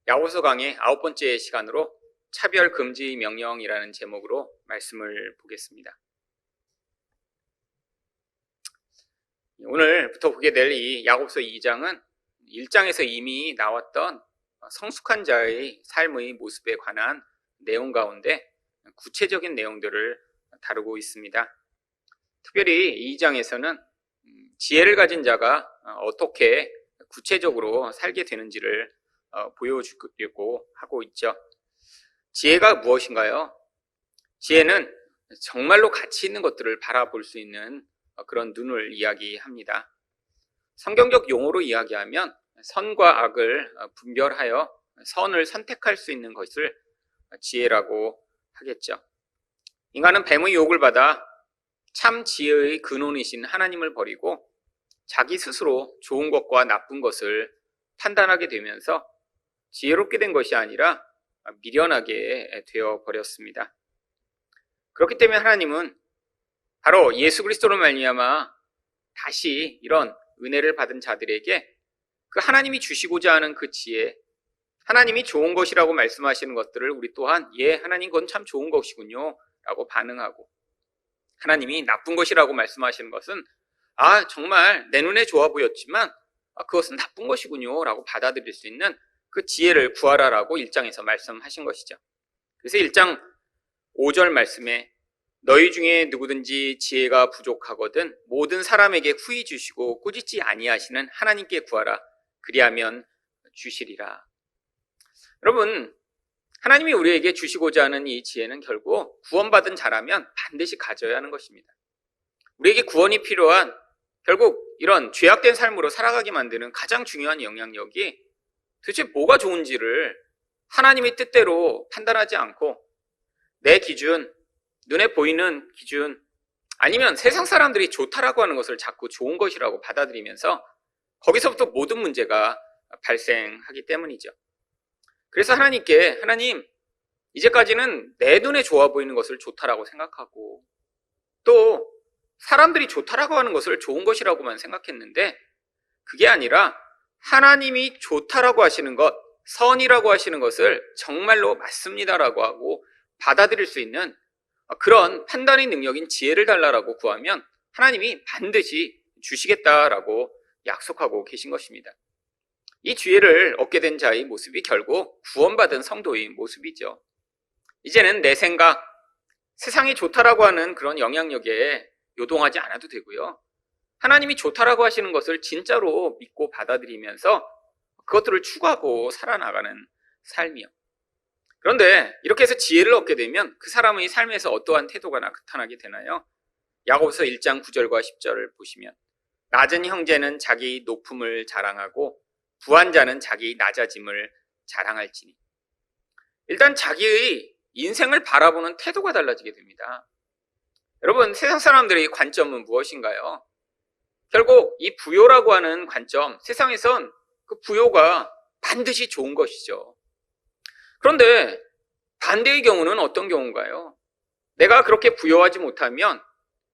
야고보서 강의 9번째 시간으로 차별 금지 명령이라는 제목으로 말씀을 보겠습니다. 오늘부터 보게 될 이 야고보서 2장은 1장에서 이미 나왔던 성숙한 자의 삶의 모습에 관한 내용 가운데 구체적인 내용들을 다루고 있습니다. 특별히 2장에서는 지혜를 가진 자가 어떻게 구체적으로 살게 되는지를 보여주려고 하고 있죠. 지혜가 무엇인가요? 지혜는 정말로 가치 있는 것들을 바라볼 수 있는 그런 눈을 이야기합니다. 성경적 용어로 이야기하면 선과 악을 분별하여 선을 선택할 수 있는 것을 지혜라고 하겠죠. 인간은 뱀의 유혹을 받아 참 지혜의 근원이신 하나님을 버리고 자기 스스로 좋은 것과 나쁜 것을 판단하게 되면서 지혜롭게 된 것이 아니라 미련하게 되어 버렸습니다. 그렇기 때문에 하나님은 바로 예수 그리스도로 말미암아 다시 이런 은혜를 받은 자들에게 그 하나님이 주시고자 하는 그 지혜, 하나님이 좋은 것이라고 말씀하시는 것들을 우리 또한 하나님 그건 참 좋은 것이군요 라고 반응하고, 하나님이 나쁜 것이라고 말씀하시는 것은 정말 내 눈에 좋아 보였지만 그것은 나쁜 것이군요 라고 받아들일 수 있는 그 지혜를 구하라라고 1장에서 말씀하신 것이죠. 그래서 1장 5절 말씀에 너희 중에 누구든지 지혜가 부족하거든 모든 사람에게 후히 주시고 꾸짖지 아니하시는 하나님께 구하라. 그리하면 주시리라. 여러분, 하나님이 우리에게 주시고자 하는 이 지혜는 결국 구원받은 자라면 반드시 가져야 하는 것입니다. 우리에게 구원이 필요한, 결국 이런 죄악된 삶으로 살아가게 만드는 가장 중요한 영향력이 도대체 뭐가 좋은지를 하나님의 뜻대로 판단하지 않고 내 기준, 눈에 보이는 기준, 아니면 세상 사람들이 좋다라고 하는 것을 자꾸 좋은 것이라고 받아들이면서 거기서부터 모든 문제가 발생하기 때문이죠. 그래서 하나님께, 하나님, 이제까지는 내 눈에 좋아 보이는 것을 좋다라고 생각하고 또 사람들이 좋다라고 하는 것을 좋은 것이라고만 생각했는데, 그게 아니라 하나님이 좋다라고 하시는 것, 선이라고 하시는 것을 정말로 맞습니다라고 하고 받아들일 수 있는 그런 판단의 능력인 지혜를 달라라고 구하면 하나님이 반드시 주시겠다라고 약속하고 계신 것입니다. 이 지혜를 얻게 된 자의 모습이 결국 구원받은 성도의 모습이죠. 이제는 내 생각, 세상이 좋다라고 하는 그런 영향력에 요동하지 않아도 되고요. 하나님이 좋다라고 하시는 것을 진짜로 믿고 받아들이면서 그것들을 추구하고 살아나가는 삶이요. 그런데 이렇게 해서 지혜를 얻게 되면 그 사람의 삶에서 어떠한 태도가 나타나게 되나요? 야고보서 1장 9절과 10절을 보시면 낮은 형제는 자기 높음을 자랑하고 부한 자는 자기 낮아짐을 자랑할지니. 일단 자기의 인생을 바라보는 태도가 달라지게 됩니다. 여러분, 세상 사람들의 관점은 무엇인가요? 결국 이 부요라고 하는 관점, 세상에선 그 부요가 반드시 좋은 것이죠. 그런데 반대의 경우는 어떤 경우인가요? 내가 그렇게 부요하지 못하면,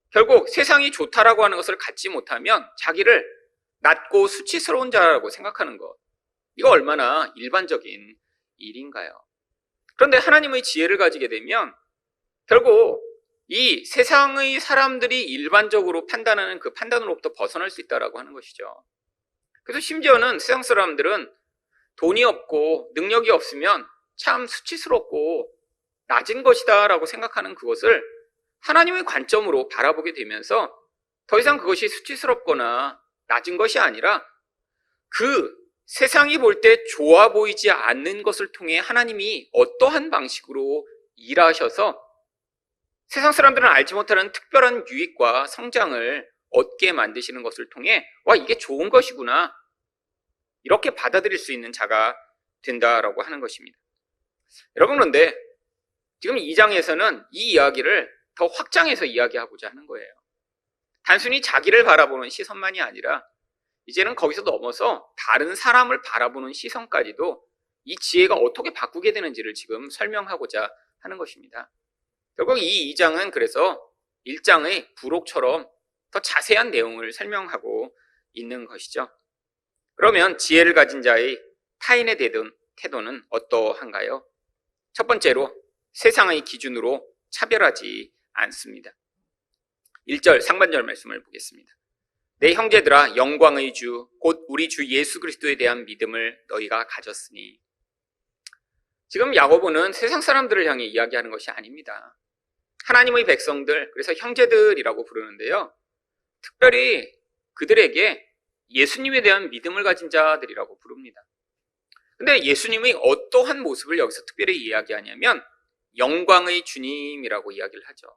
결국 세상이 좋다라고 하는 것을 갖지 못하면 자기를 낮고 수치스러운 자라고 생각하는 것, 이거 얼마나 일반적인 일인가요? 그런데 하나님의 지혜를 가지게 되면 결국 이 세상의 사람들이 일반적으로 판단하는 그 판단으로부터 벗어날 수 있다라고 하는 것이죠. 그래서 심지어는 세상 사람들은 돈이 없고 능력이 없으면 참 수치스럽고 낮은 것이다 라고 생각하는 그것을 하나님의 관점으로 바라보게 되면서 더 이상 그것이 수치스럽거나 낮은 것이 아니라 그 세상이 볼 때 좋아 보이지 않는 것을 통해 하나님이 어떠한 방식으로 일하셔서 세상 사람들은 알지 못하는 특별한 유익과 성장을 얻게 만드시는 것을 통해 이게 좋은 것이구나, 이렇게 받아들일 수 있는 자가 된다라고 하는 것입니다. 여러분, 그런데 지금 2장에서는 이 이야기를 더 확장해서 이야기하고자 하는 거예요. 단순히 자기를 바라보는 시선만이 아니라 이제는 거기서 넘어서 다른 사람을 바라보는 시선까지도 이 지혜가 어떻게 바꾸게 되는지를 지금 설명하고자 하는 것입니다. 결국 이 2장은 그래서 1장의 부록처럼 더 자세한 내용을 설명하고 있는 것이죠. 그러면 지혜를 가진 자의 타인에 대든 태도는 어떠한가요? 첫 번째로 세상의 기준으로 차별하지 않습니다. 1절 상반절 말씀을 보겠습니다. 내 형제들아 영광의 주 곧 우리 주 예수 그리스도에 대한 믿음을 너희가 가졌으니. 지금 야고보는 세상 사람들을 향해 이야기하는 것이 아닙니다. 하나님의 백성들, 그래서 형제들이라고 부르는데요. 특별히 그들에게 예수님에 대한 믿음을 가진 자들이라고 부릅니다. 근데 예수님의 어떠한 모습을 여기서 특별히 이야기하냐면 영광의 주님이라고 이야기를 하죠.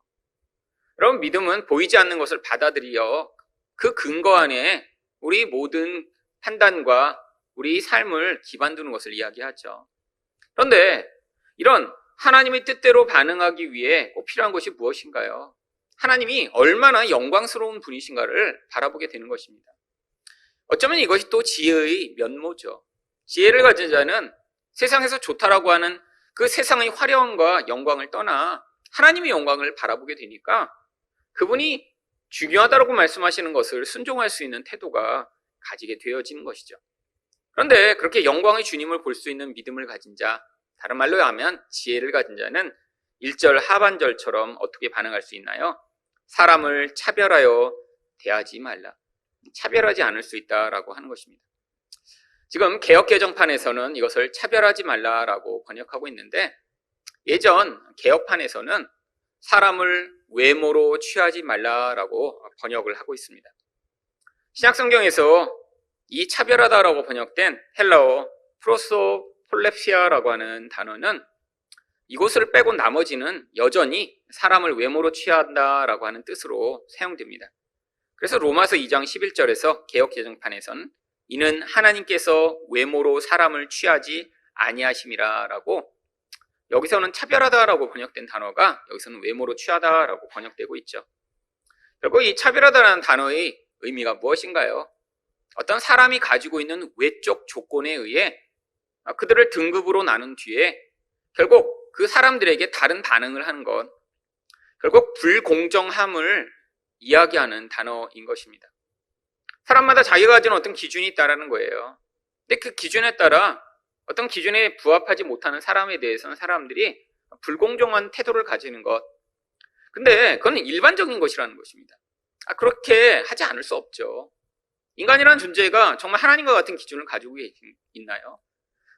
여러분, 믿음은 보이지 않는 것을 받아들여 그 근거 안에 우리 모든 판단과 우리 삶을 기반 두는 것을 이야기하죠. 그런데 이런 하나님의 뜻대로 반응하기 위해 꼭 필요한 것이 무엇인가요? 하나님이 얼마나 영광스러운 분이신가를 바라보게 되는 것입니다. 어쩌면 이것이 또 지혜의 면모죠. 지혜를 가진 자는 세상에서 좋다라고 하는 그 세상의 화려함과 영광을 떠나 하나님의 영광을 바라보게 되니까 그분이 중요하다고 말씀하시는 것을 순종할 수 있는 태도가 가지게 되어지는 것이죠. 그런데 그렇게 영광의 주님을 볼 수 있는 믿음을 가진 자, 다른 말로 하면 지혜를 가진 자는 1절 하반절처럼 어떻게 반응할 수 있나요? 사람을 차별하여 대하지 말라. 차별하지 않을 수 있다라고 하는 것입니다. 지금 개역개정판에서는 이것을 차별하지 말라라고 번역하고 있는데 예전 개역판에서는 사람을 외모로 취하지 말라라고 번역을 하고 있습니다. 신약성경에서 이 차별하다라고 번역된 헬라어 프로소폴레피아라고 하는 단어는 이곳을 빼고 나머지는 여전히 사람을 외모로 취한다라고 하는 뜻으로 사용됩니다. 그래서 로마서 2장 11절에서 개역개정판에서는 이는 하나님께서 외모로 사람을 취하지 아니하심이라라고, 여기서는 차별하다라고 번역된 단어가 여기서는 외모로 취하다라고 번역되고 있죠. 결국 이 차별하다라는 단어의 의미가 무엇인가요? 어떤 사람이 가지고 있는 외적 조건에 의해 그들을 등급으로 나눈 뒤에 결국 그 사람들에게 다른 반응을 하는 것, 결국 불공정함을 이야기하는 단어인 것입니다. 사람마다 자기가 가진 어떤 기준이 있다라는 거예요. 근데 그 기준에 따라 어떤 기준에 부합하지 못하는 사람에 대해서는 사람들이 불공정한 태도를 가지는 것. 근데 그건 일반적인 것이라는 것입니다. 그렇게 하지 않을 수 없죠. 인간이라는 존재가 정말 하나님과 같은 기준을 가지고 있나요?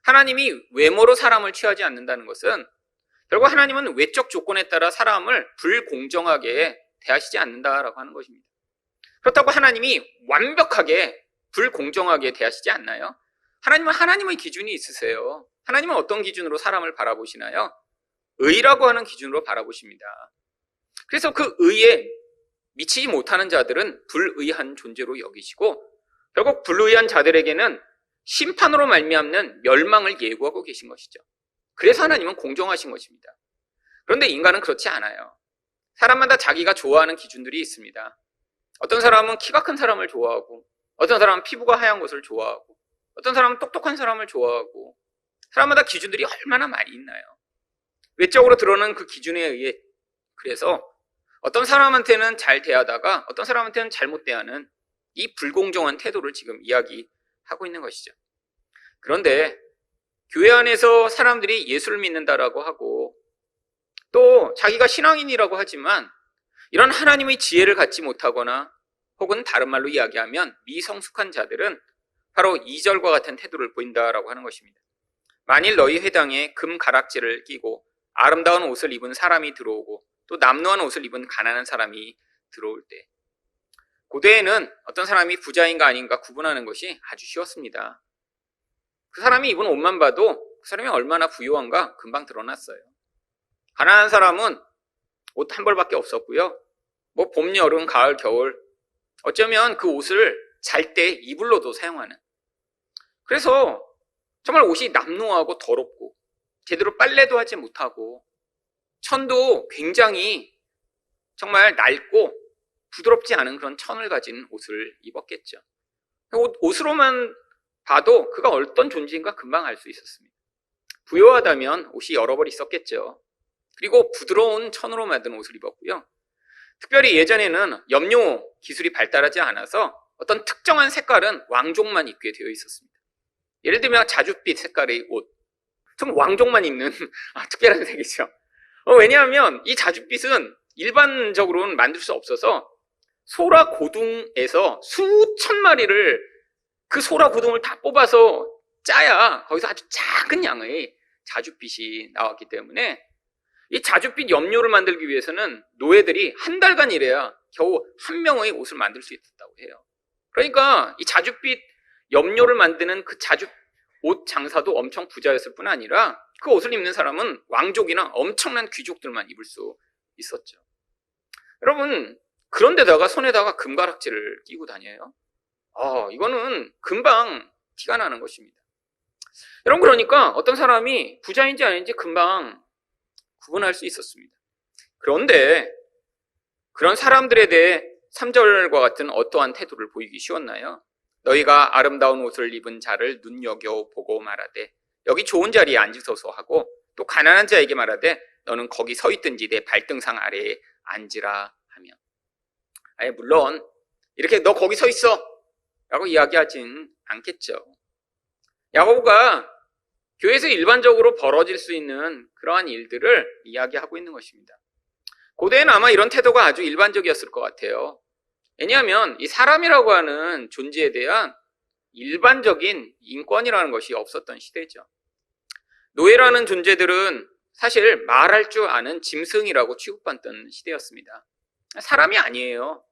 하나님이 외모로 사람을 취하지 않는다는 것은 결국 하나님은 외적 조건에 따라 사람을 불공정하게 대하시지 않는다라고 하는 것입니다. 그렇다고 하나님이 완벽하게 불공정하게 대하시지 않나요? 하나님은 하나님의 기준이 있으세요. 하나님은 어떤 기준으로 사람을 바라보시나요? 의라고 하는 기준으로 바라보십니다. 그래서 그 의에 미치지 못하는 자들은 불의한 존재로 여기시고 결국 불의한 자들에게는 심판으로 말미암는 멸망을 예고하고 계신 것이죠. 그래서 하나님은 공정하신 것입니다. 그런데 인간은 그렇지 않아요. 사람마다 자기가 좋아하는 기준들이 있습니다. 어떤 사람은 키가 큰 사람을 좋아하고, 어떤 사람은 피부가 하얀 것을 좋아하고, 어떤 사람은 똑똑한 사람을 좋아하고, 사람마다 기준들이 얼마나 많이 있나요? 외적으로 드러나는 그 기준에 의해 그래서 어떤 사람한테는 잘 대하다가 어떤 사람한테는 잘못 대하는 이 불공정한 태도를 지금 이야기하고 있는 것이죠. 그런데 교회 안에서 사람들이 예수를 믿는다라고 하고 또 자기가 신앙인이라고 하지만 이런 하나님의 지혜를 갖지 못하거나 혹은 다른 말로 이야기하면 미성숙한 자들은 바로 2절과 같은 태도를 보인다라고 하는 것입니다. 만일 너희 회당에 금 가락지를 끼고 아름다운 옷을 입은 사람이 들어오고 또 남루한 옷을 입은 가난한 사람이 들어올 때, 고대에는 어떤 사람이 부자인가 아닌가 구분하는 것이 아주 쉬웠습니다. 그 사람이 입은 옷만 봐도 그 사람이 얼마나 부유한가 금방 드러났어요. 가난한 사람은 옷 한 벌밖에 없었고요. 뭐 봄, 여름, 가을, 겨울 어쩌면 그 옷을 잘 때 이불로도 사용하는, 그래서 정말 옷이 남루하고 더럽고 제대로 빨래도 하지 못하고 천도 굉장히 정말 낡고 부드럽지 않은 그런 천을 가진 옷을 입었겠죠. 옷으로만 봐도 그가 어떤 존재인가 금방 알 수 있었습니다. 부유하다면 옷이 여러 벌 있었겠죠. 그리고 부드러운 천으로 만든 옷을 입었고요. 특별히 예전에는 염료 기술이 발달하지 않아서 어떤 특정한 색깔은 왕족만 입게 되어 있었습니다. 예를 들면 자줏빛 색깔의 옷, 좀 왕족만 입는 특별한 색이죠. 왜냐하면 이 자줏빛은 일반적으로는 만들 수 없어서 소라 고둥에서 수천 마리를 그 소라 고둥을 다 뽑아서 짜야 거기서 아주 작은 양의 자줏빛이 나왔기 때문에 이 자줏빛 염료를 만들기 위해서는 노예들이 한 달간 일해야 겨우 한 명의 옷을 만들 수 있었다고 해요. 그러니까 이 자줏빛 염료를 만드는 그 자줏 옷 장사도 엄청 부자였을 뿐 아니라 그 옷을 입는 사람은 왕족이나 엄청난 귀족들만 입을 수 있었죠. 여러분, 그런데다가 손에다가 금가락지를 끼고 다녀요. 이거는 금방 티가 나는 것입니다. 여러분, 그러니까 어떤 사람이 부자인지 아닌지 금방 구분할 수 있었습니다. 그런데 그런 사람들에 대해 3절과 같은 어떠한 태도를 보이기 쉬웠나요? 너희가 아름다운 옷을 입은 자를 눈여겨보고 말하되 여기 좋은 자리에 앉으소서 하고 또 가난한 자에게 말하되 너는 거기 서 있든지 내 발등상 아래에 앉으라 하며, 물론 이렇게 너 거기 서 있어 라고 이야기하진 않겠죠. 야고보가 교회에서 일반적으로 벌어질 수 있는 그러한 일들을 이야기하고 있는 것입니다. 고대에는 아마 이런 태도가 아주 일반적이었을 것 같아요. 왜냐하면 이 사람이라고 하는 존재에 대한 일반적인 인권이라는 것이 없었던 시대죠. 노예라는 존재들은 사실 말할 줄 아는 짐승이라고 취급받던 시대였습니다. 사람이 아니에요.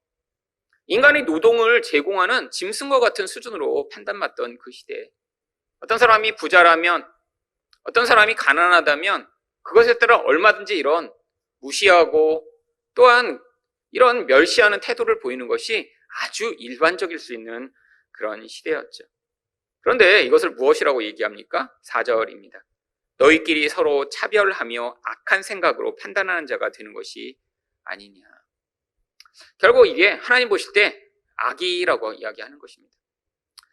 인간의 노동을 제공하는 짐승과 같은 수준으로 판단받던 그 시대. 어떤 사람이 부자라면, 어떤 사람이 가난하다면 그것에 따라 얼마든지 이런 무시하고 또한 이런 멸시하는 태도를 보이는 것이 아주 일반적일 수 있는 그런 시대였죠. 그런데 이것을 무엇이라고 얘기합니까? 4절입니다. 너희끼리 서로 차별하며 악한 생각으로 판단하는 자가 되는 것이 아니냐. 결국 이게 하나님 보실 때 악이라고 이야기하는 것입니다.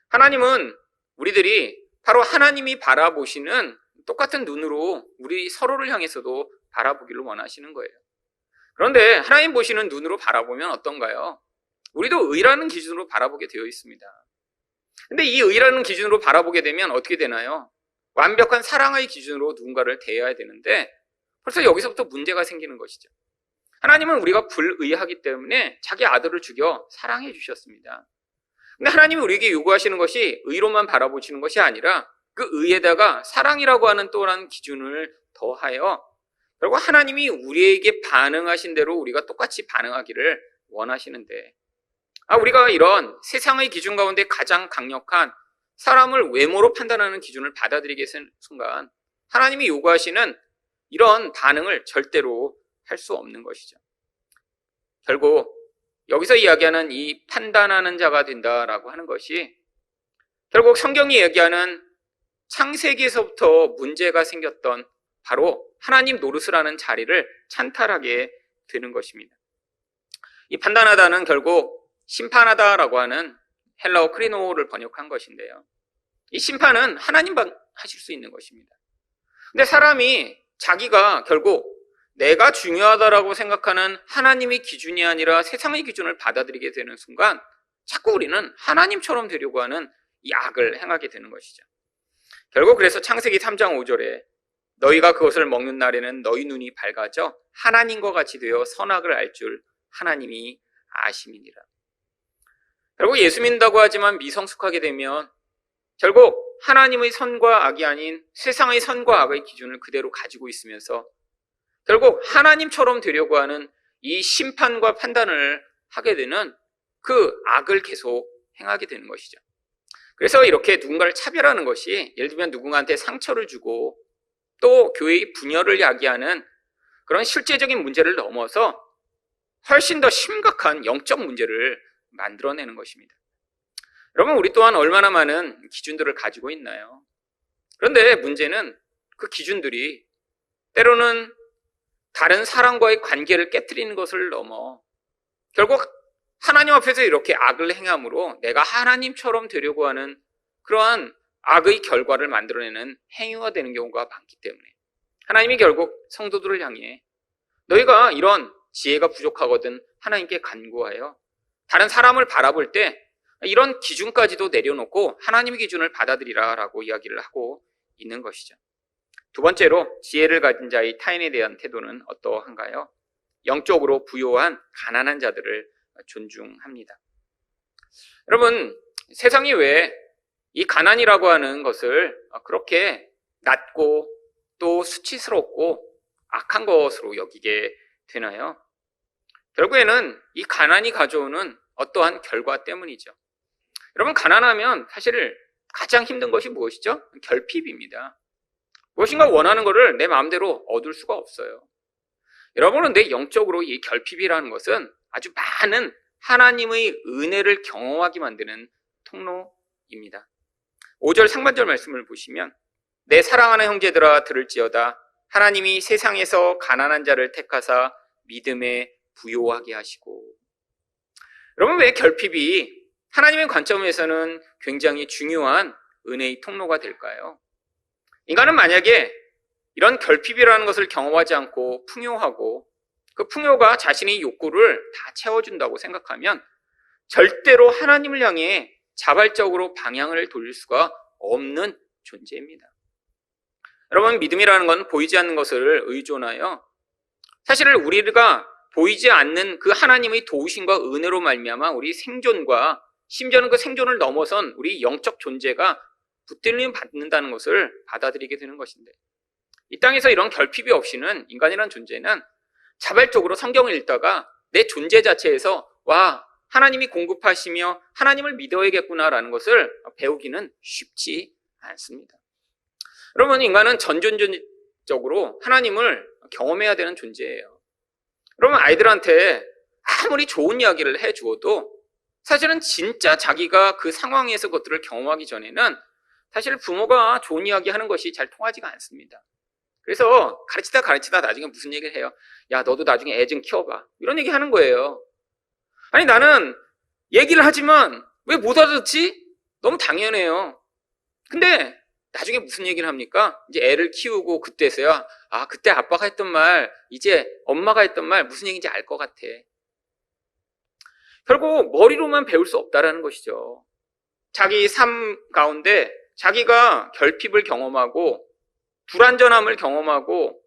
하나님은 우리들이 바로 하나님이 바라보시는 똑같은 눈으로 우리 서로를 향해서도 바라보기를 원하시는 거예요. 그런데 하나님 보시는 눈으로 바라보면 어떤가요? 우리도 의라는 기준으로 바라보게 되어 있습니다. 근데 이 의라는 기준으로 바라보게 되면 어떻게 되나요? 완벽한 사랑의 기준으로 누군가를 대해야 되는데 벌써 여기서부터 문제가 생기는 것이죠. 하나님은 우리가 불의하기 때문에 자기 아들을 죽여 사랑해 주셨습니다. 근데 하나님이 우리에게 요구하시는 것이 의로만 바라보시는 것이 아니라 그 의에다가 사랑이라고 하는 또한 기준을 더하여 결국 하나님이 우리에게 반응하신 대로 우리가 똑같이 반응하기를 원하시는데, 우리가 이런 세상의 기준 가운데 가장 강력한 사람을 외모로 판단하는 기준을 받아들이게 된 순간 하나님이 요구하시는 이런 반응을 절대로 할 수 없는 것이죠. 결국 여기서 이야기하는 이 판단하는 자가 된다라고 하는 것이 결국 성경이 얘기하는 창세기에서부터 문제가 생겼던 바로 하나님 노릇을 하는 자리를 찬탈하게 되는 것입니다. 이 판단하다는 결국 심판하다라고 하는 헬라어 크리노를 번역한 것인데요. 이 심판은 하나님 하실 수 있는 것입니다. 근데 사람이 자기가 결국 내가 중요하다라고 생각하는 하나님의 기준이 아니라 세상의 기준을 받아들이게 되는 순간 자꾸 우리는 하나님처럼 되려고 하는 이 악을 행하게 되는 것이죠. 결국 그래서 창세기 3장 5절에 너희가 그것을 먹는 날에는 너희 눈이 밝아져 하나님과 같이 되어 선악을 알 줄 하나님이 아심이니라. 결국 예수 믿는다고 하지만 미성숙하게 되면 결국 하나님의 선과 악이 아닌 세상의 선과 악의 기준을 그대로 가지고 있으면서 결국 하나님처럼 되려고 하는 이 심판과 판단을 하게 되는 그 악을 계속 행하게 되는 것이죠. 그래서 이렇게 누군가를 차별하는 것이 예를 들면 누군가한테 상처를 주고 또 교회의 분열을 야기하는 그런 실제적인 문제를 넘어서 훨씬 더 심각한 영적 문제를 만들어내는 것입니다. 여러분, 우리 또한 얼마나 많은 기준들을 가지고 있나요? 그런데 문제는 그 기준들이 때로는 다른 사람과의 관계를 깨트리는 것을 넘어 결국 하나님 앞에서 이렇게 악을 행함으로 내가 하나님처럼 되려고 하는 그러한 악의 결과를 만들어내는 행위가 되는 경우가 많기 때문에 하나님이 결국 성도들을 향해 너희가 이런 지혜가 부족하거든 하나님께 간구하여 다른 사람을 바라볼 때 이런 기준까지도 내려놓고 하나님의 기준을 받아들이라 라고 이야기를 하고 있는 것이죠. 두 번째로 지혜를 가진 자의 타인에 대한 태도는 어떠한가요? 영적으로 부요한 가난한 자들을 존중합니다. 여러분, 세상이 왜 이 가난이라고 하는 것을 그렇게 낮고 또 수치스럽고 악한 것으로 여기게 되나요? 결국에는 이 가난이 가져오는 어떠한 결과 때문이죠. 여러분, 가난하면 사실 가장 힘든 것이 무엇이죠? 결핍입니다. 무엇인가 원하는 것을 내 마음대로 얻을 수가 없어요. 여러분은 내 영적으로 이 결핍이라는 것은 아주 많은 하나님의 은혜를 경험하게 만드는 통로입니다. 5절 상반절 말씀을 보시면 내 사랑하는 형제들아 들을지어다 하나님이 세상에서 가난한 자를 택하사 믿음에 부요하게 하시고. 여러분, 왜 결핍이 하나님의 관점에서는 굉장히 중요한 은혜의 통로가 될까요? 인간은 만약에 이런 결핍이라는 것을 경험하지 않고 풍요하고 그 풍요가 자신의 욕구를 다 채워준다고 생각하면 절대로 하나님을 향해 자발적으로 방향을 돌릴 수가 없는 존재입니다. 여러분, 믿음이라는 건 보이지 않는 것을 의존하여 사실 우리가 보이지 않는 그 하나님의 도우심과 은혜로 말미암아 우리 생존과 심지어는 그 생존을 넘어선 우리 영적 존재가 붙들림 받는다는 것을 받아들이게 되는 것인데, 이 땅에서 이런 결핍이 없이는 인간이라는 존재는 자발적으로 성경을 읽다가 내 존재 자체에서 와, 하나님이 공급하시며 하나님을 믿어야겠구나라는 것을 배우기는 쉽지 않습니다. 여러분, 인간은 전존적으로 하나님을 경험해야 되는 존재예요. 여러분, 아이들한테 아무리 좋은 이야기를 해주어도 사실은 진짜 자기가 그 상황에서 그것들을 경험하기 전에는 사실 부모가 좋은 이야기 하는 것이 잘 통하지가 않습니다. 그래서 가르치다 나중에 무슨 얘기를 해요? 야, 너도 나중에 애 좀 키워봐. 이런 얘기 하는 거예요. 아니, 나는 얘기를 하지만 왜 못 알아듣지? 너무 당연해요. 근데 나중에 무슨 얘기를 합니까? 이제 애를 키우고 그때서야 그때 아빠가 했던 말, 이제 엄마가 했던 말 무슨 얘기인지 알 것 같아. 결국 머리로만 배울 수 없다라는 것이죠. 자기 삶 가운데 자기가 결핍을 경험하고 불완전함을 경험하고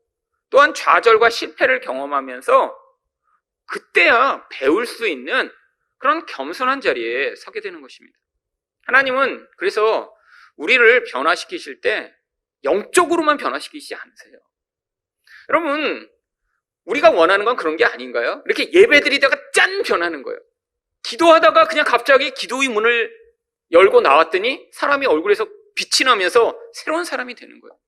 또한 좌절과 실패를 경험하면서 그때야 배울 수 있는 그런 겸손한 자리에 서게 되는 것입니다. 하나님은 그래서 우리를 변화시키실 때 영적으로만 변화시키지 않으세요. 여러분, 우리가 원하는 건 그런 게 아닌가요? 이렇게 예배드리다가 짠 변하는 거예요. 기도하다가 그냥 갑자기 기도의 문을 열고 나왔더니 사람이 얼굴에서 빛이 나면서 새로운 사람이 되는 거예요.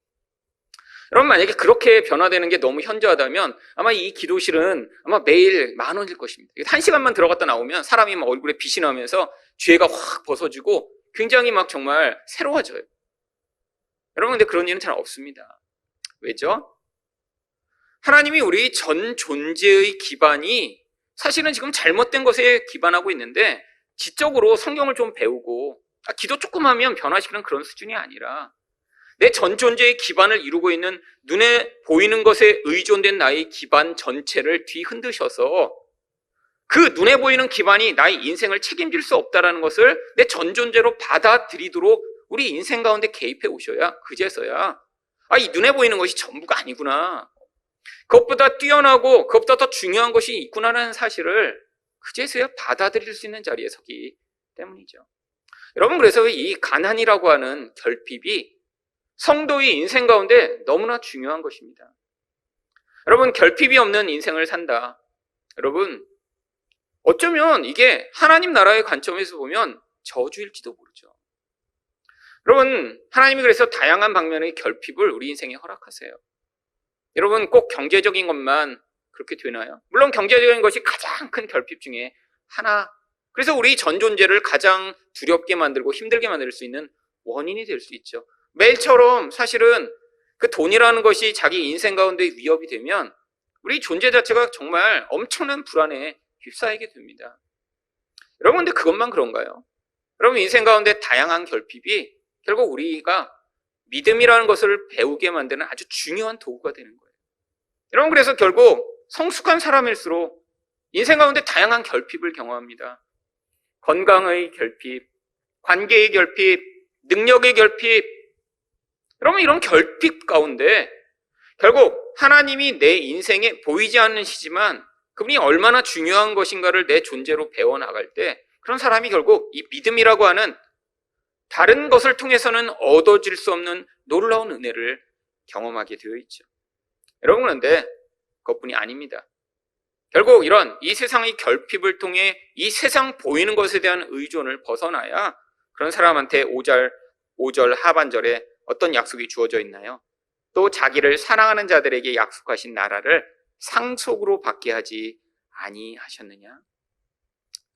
여러분, 만약에 그렇게 변화되는 게 너무 현저하다면 아마 이 기도실은 아마 매일 10,000원일 것입니다. 1시간만 들어갔다 나오면 사람이 막 얼굴에 빛이 나면서 죄가 확 벗어지고 굉장히 막 정말 새로워져요. 여러분, 근데 그런 일은 잘 없습니다. 왜죠? 하나님이 우리 전 존재의 기반이 사실은 지금 잘못된 것에 기반하고 있는데, 지적으로 성경을 좀 배우고 기도 조금 하면 변화시키는 그런 수준이 아니라 내 전 존재의 기반을 이루고 있는 눈에 보이는 것에 의존된 나의 기반 전체를 뒤흔드셔서 그 눈에 보이는 기반이 나의 인생을 책임질 수 없다는 것을 내 전 존재로 받아들이도록 우리 인생 가운데 개입해 오셔야 그제서야 이 눈에 보이는 것이 전부가 아니구나, 그것보다 뛰어나고 그것보다 더 중요한 것이 있구나라는 사실을 그제서야 받아들일 수 있는 자리에 서기 때문이죠. 여러분, 그래서 이 가난이라고 하는 결핍이 성도의 인생 가운데 너무나 중요한 것입니다. 여러분, 결핍이 없는 인생을 산다. 여러분, 어쩌면 이게 하나님 나라의 관점에서 보면 저주일지도 모르죠. 여러분, 하나님이 그래서 다양한 방면의 결핍을 우리 인생에 허락하세요. 여러분, 꼭 경제적인 것만 그렇게 되나요? 물론 경제적인 것이 가장 큰 결핍 중에 하나, 그래서 우리 전 존재를 가장 두렵게 만들고 힘들게 만들 수 있는 원인이 될 수 있죠. 매일처럼 사실은 그 돈이라는 것이 자기 인생 가운데 위협이 되면 우리 존재 자체가 정말 엄청난 불안에 휩싸이게 됩니다. 여러분, 근데 그것만 그런가요? 여러분, 인생 가운데 다양한 결핍이 결국 우리가 믿음이라는 것을 배우게 만드는 아주 중요한 도구가 되는 거예요. 여러분, 그래서 결국 성숙한 사람일수록 인생 가운데 다양한 결핍을 경험합니다. 건강의 결핍, 관계의 결핍, 능력의 결핍, 여러분, 이런 결핍 가운데 결국 하나님이 내 인생에 보이지 않는 시지만 그분이 얼마나 중요한 것인가를 내 존재로 배워나갈 때 그런 사람이 결국 이 믿음이라고 하는 다른 것을 통해서는 얻어질 수 없는 놀라운 은혜를 경험하게 되어 있죠. 여러분, 그런데 그것뿐이 아닙니다. 결국 이런 이 세상의 결핍을 통해 이 세상 보이는 것에 대한 의존을 벗어나야 그런 사람한테 5절 하반절에 어떤 약속이 주어져 있나요? 또 자기를 사랑하는 자들에게 약속하신 나라를 상속으로 받게 하지 아니하셨느냐?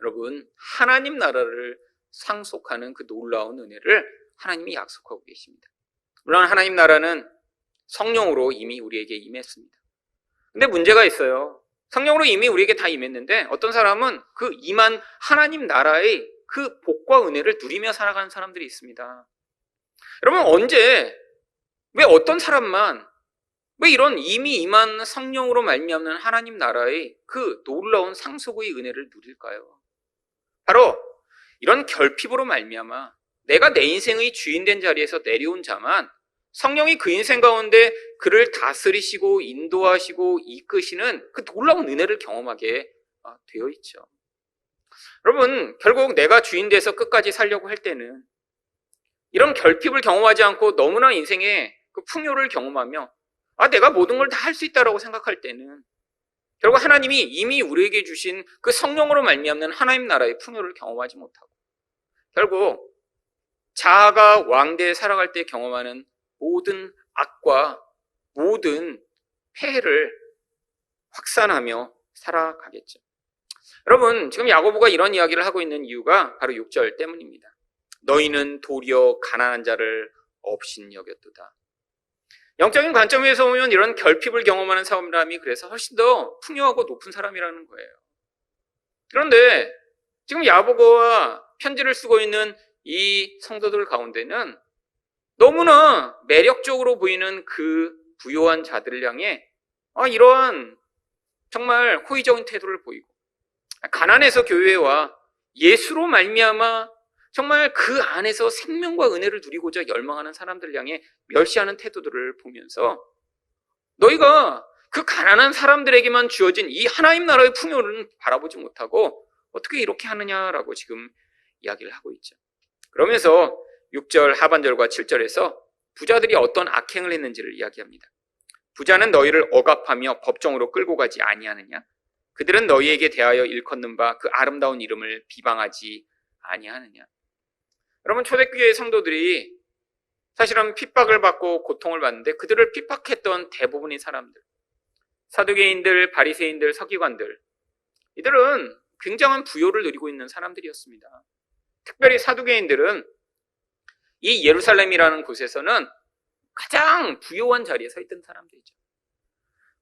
여러분, 하나님 나라를 상속하는 그 놀라운 은혜를 하나님이 약속하고 계십니다. 물론 하나님 나라는 성령으로 이미 우리에게 임했습니다. 근데 문제가 있어요. 성령으로 이미 우리에게 다 임했는데 어떤 사람은 그 임한 하나님 나라의 그 복과 은혜를 누리며 살아가는 사람들이 있습니다. 여러분, 언제, 왜 어떤 사람만, 왜 이런 이미 임한 성령으로 말미암는 하나님 나라의 그 놀라운 상속의 은혜를 누릴까요? 바로 이런 결핍으로 말미암아 내가 내 인생의 주인된 자리에서 내려온 자만 성령이 그 인생 가운데 그를 다스리시고 인도하시고 이끄시는 그 놀라운 은혜를 경험하게 되어 있죠. 여러분, 결국 내가 주인 돼서 끝까지 살려고 할 때는 이런 결핍을 경험하지 않고 너무나 인생의 그 풍요를 경험하며 내가 모든 걸 다 할 수 있다라고 생각할 때는 결국 하나님이 이미 우리에게 주신 그 성령으로 말미암는 하나님 나라의 풍요를 경험하지 못하고 결국 자아가 왕대에 살아갈 때 경험하는 모든 악과 모든 폐해를 확산하며 살아가겠죠. 여러분, 지금 야고보가 이런 이야기를 하고 있는 이유가 바로 6절 때문입니다. 너희는 도리어 가난한 자를 없인 여겼도다. 영적인 관점에서 보면 이런 결핍을 경험하는 사람이 그래서 훨씬 더 풍요하고 높은 사람이라는 거예요. 그런데 지금 야고보가 편지를 쓰고 있는 이 성도들 가운데는 너무나 매력적으로 보이는 그 부요한 자들을 향해 이러한 정말 호의적인 태도를 보이고 가난해서 교회와 예수로 말미암아 정말 그 안에서 생명과 은혜를 누리고자 열망하는 사람들을 향해 멸시하는 태도들을 보면서 너희가 그 가난한 사람들에게만 주어진 이 하나님 나라의 풍요를 바라보지 못하고 어떻게 이렇게 하느냐라고 지금 이야기를 하고 있죠. 그러면서 6절 하반절과 7절에서 부자들이 어떤 악행을 했는지를 이야기합니다. 부자는 너희를 억압하며 법정으로 끌고 가지 아니하느냐? 그들은 너희에게 대하여 일컫는 바 그 아름다운 이름을 비방하지 아니하느냐? 여러분, 초대교회 성도들이 사실은 핍박을 받고 고통을 받는데 그들을 핍박했던 대부분의 사람들, 사두개인들, 바리새인들, 서기관들, 이들은 굉장한 부요를 누리고 있는 사람들이었습니다. 특별히 사두개인들은 이 예루살렘이라는 곳에서는 가장 부요한 자리에 서 있던 사람들이죠.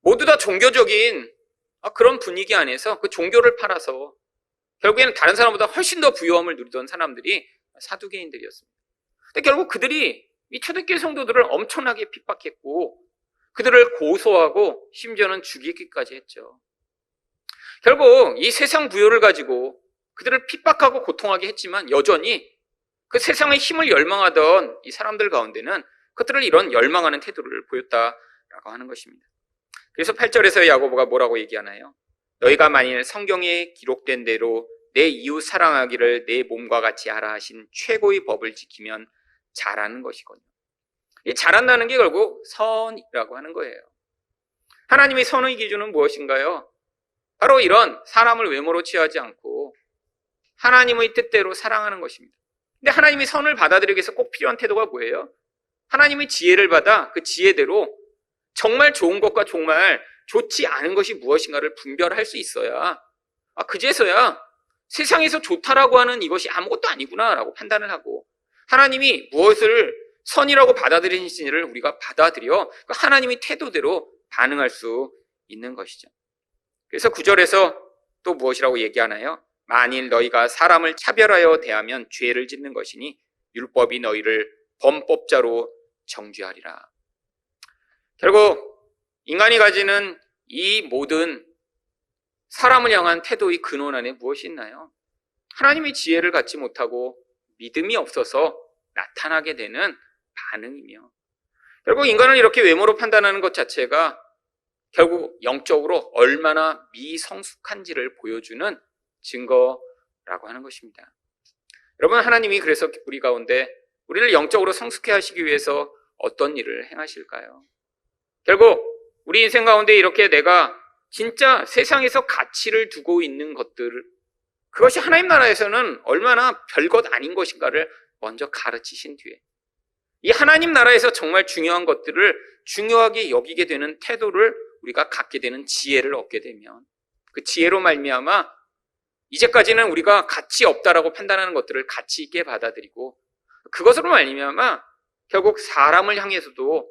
모두 다 종교적인 그런 분위기 안에서 그 종교를 팔아서 결국에는 다른 사람보다 훨씬 더 부요함을 누리던 사람들이 사두개인들이었습니다. 근데 결국 그들이 이 초대교회 성도들을 엄청나게 핍박했고 그들을 고소하고 심지어는 죽이기까지 했죠. 결국 이 세상 부요를 가지고 그들을 핍박하고 고통하게 했지만 여전히 그 세상의 힘을 열망하던 이 사람들 가운데는 그들을 이런 열망하는 태도를 보였다라고 하는 것입니다. 그래서 8절에서 야고보가 뭐라고 얘기하나요? 너희가 만일 성경에 기록된 대로 내 이웃 사랑하기를 내 몸과 같이 하라 하신 최고의 법을 지키면 잘하는 것이거든요. 이 잘한다는 게 결국 선이라고 하는 거예요. 하나님의 선의 기준은 무엇인가요? 바로 이런 사람을 외모로 취하지 않고 하나님의 뜻대로 사랑하는 것입니다. 근데 하나님의 선을 받아들이기 위해서 꼭 필요한 태도가 뭐예요? 하나님의 지혜를 받아 그 지혜대로 정말 좋은 것과 정말 좋지 않은 것이 무엇인가를 분별할 수 있어야 그제서야 세상에서 좋다라고 하는 이것이 아무것도 아니구나라고 판단을 하고 하나님이 무엇을 선이라고 받아들이시는지를 우리가 받아들여 하나님의 태도대로 반응할 수 있는 것이죠. 그래서 9절에서 또 무엇이라고 얘기하나요? 만일 너희가 사람을 차별하여 대하면 죄를 짓는 것이니 율법이 너희를 범법자로 정죄하리라. 결국 인간이 가지는 이 모든 사람을 향한 태도의 근원 안에 무엇이 있나요? 하나님의 지혜를 갖지 못하고 믿음이 없어서 나타나게 되는 반응이며 결국 인간을 이렇게 외모로 판단하는 것 자체가 결국 영적으로 얼마나 미성숙한지를 보여주는 증거라고 하는 것입니다. 여러분, 하나님이 그래서 우리 가운데 우리를 영적으로 성숙해 하시기 위해서 어떤 일을 행하실까요? 결국 우리 인생 가운데 이렇게 내가 진짜 세상에서 가치를 두고 있는 것들, 그것이 하나님 나라에서는 얼마나 별것 아닌 것인가를 먼저 가르치신 뒤에 이 하나님 나라에서 정말 중요한 것들을 중요하게 여기게 되는 태도를 우리가 갖게 되는 지혜를 얻게 되면, 그 지혜로 말미암아 이제까지는 우리가 가치 없다라고 판단하는 것들을 가치 있게 받아들이고, 그것으로 말미암아 결국 사람을 향해서도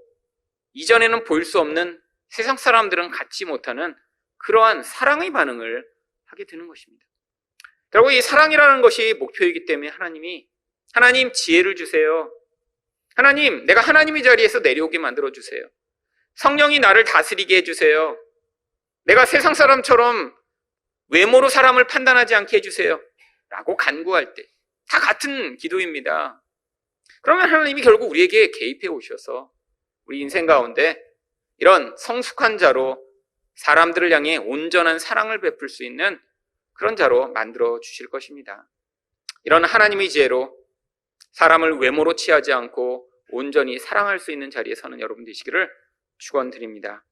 이전에는 보일 수 없는, 세상 사람들은 갖지 못하는 그러한 사랑의 반응을 하게 되는 것입니다. 결국 이 사랑이라는 것이 목표이기 때문에 하나님 지혜를 주세요. 하나님, 내가 하나님의 자리에서 내려오게 만들어주세요. 성령이 나를 다스리게 해주세요. 내가 세상 사람처럼 외모로 사람을 판단하지 않게 해주세요. 라고 간구할 때 다 같은 기도입니다. 그러면 하나님이 결국 우리에게 개입해 오셔서 우리 인생 가운데 이런 성숙한 자로 사람들을 향해 온전한 사랑을 베풀 수 있는 그런 자로 만들어 주실 것입니다. 이런 하나님의 지혜로 사람을 외모로 취하지 않고 온전히 사랑할 수 있는 자리에 서는 여러분 되시기를 축원드립니다.